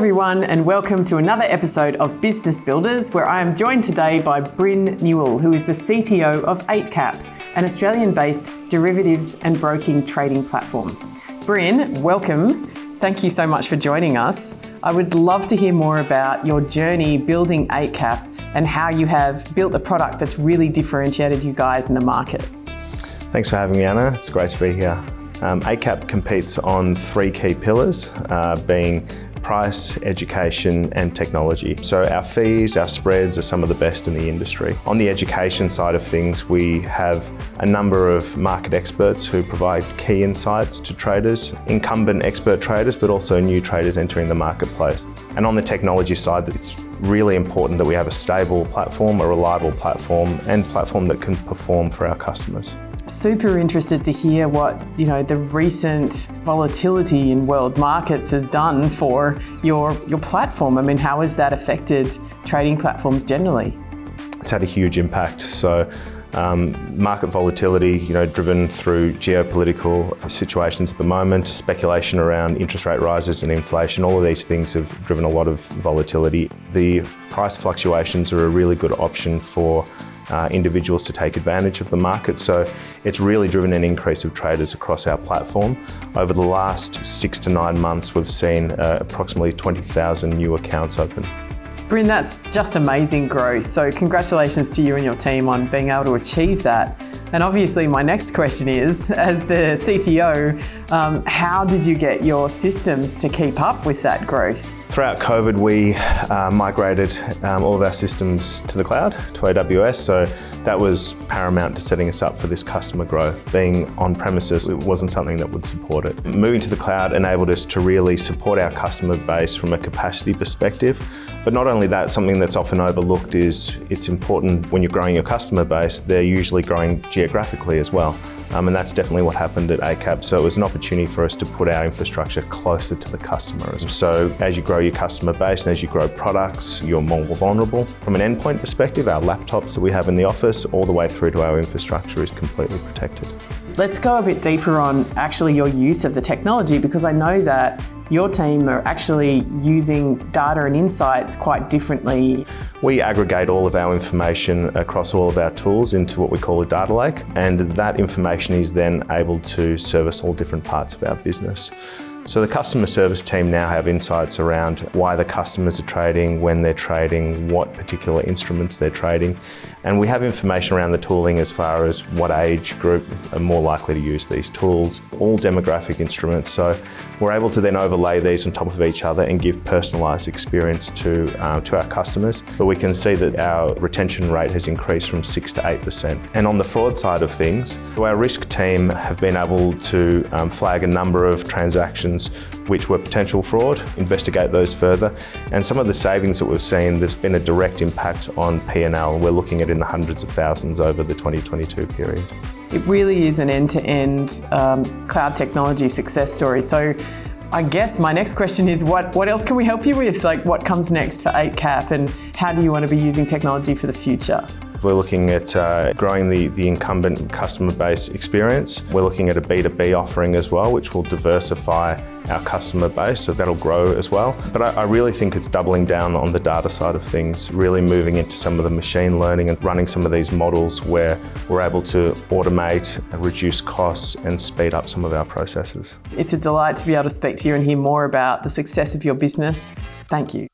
everyone, and welcome to another episode of Business Builders, where I am joined today by Bryn Newell, who is the CTO of Eightcap, an Australian-based derivatives and broking trading platform. Bryn, welcome. Thank you so much for joining us. I would love to hear more about your journey building Eightcap and how you have built a product that's really differentiated you guys in the market. Thanks for having me, Anna. It's great to be here. Eightcap competes on three key pillars, being price, education and technology. So our fees, our spreads are some of the best in the industry. On the education side of things, we have a number of market experts who provide key insights to traders, incumbent expert traders, but also new traders entering the marketplace. And on the technology side, it's really important that we have a stable platform, a reliable platform, and a platform that can perform for our customers. Super interested to hear what the recent volatility in world markets has done for your platform. I mean, how has that affected trading platforms generally? It's had a huge impact. So market volatility, driven through geopolitical situations at the moment, speculation around interest rate rises and inflation, all of these things have driven a lot of volatility. The price fluctuations are a really good option for individuals to take advantage of the market. So it's really driven an increase of traders across our platform. Over the last 6 to 9 months, we've seen approximately 20,000 new accounts open. Bryn, that's just amazing growth. So congratulations to you and your team on being able to achieve that. And obviously my next question is, as the CTO, how did you get your systems to keep up with that growth? Throughout COVID, we migrated all of our systems to the cloud, to AWS, so that was paramount to setting us up for this customer growth. Being on premises, it wasn't something that would support it. Moving to the cloud enabled us to really support our customer base from a capacity perspective. But not only that, something that's often overlooked is it's important when you're growing your customer base, they're usually growing geographically as well. And that's definitely what happened at Eightcap. So it was an opportunity for us to put our infrastructure closer to the customers. So as you grow your customer base and as you grow products, you're more vulnerable. From an endpoint perspective, our laptops that we have in the office, all the way through to our infrastructure is completely protected. Let's go a bit deeper on actually your use of the technology, because I know that your team are actually using data and insights quite differently. We aggregate all of our information across all of our tools into what we call a data lake, and that information is then able to service all different parts of our business. So the customer service team now have insights around why the customers are trading, when they're trading, what particular instruments they're trading. And we have information around the tooling as far as what age group are more likely to use these tools, all demographic instruments. So we're able to then overlay these on top of each other and give personalised experience to our customers. But we can see that our retention rate has increased from 6 to 8%. And on the fraud side of things, our risk team have been able to flag a number of transactions which were potential fraud, investigate those further, and some of the savings that we've seen, there's been a direct impact on P&L, and we're looking at in the hundreds of thousands over the 2022 period. It really is an end-to-end cloud technology success story. So I guess my next question is, what else can we help you with? Like, what comes next for Eightcap, and how do you want to be using technology for the future? We're looking at growing the incumbent customer base experience. We're looking at a B2B offering as well, which will diversify our customer base, so that'll grow as well. But I really think it's doubling down on the data side of things, really moving into some of the machine learning and running some of these models where we're able to automate, reduce costs and speed up some of our processes. It's a delight to be able to speak to you and hear more about the success of your business. Thank you.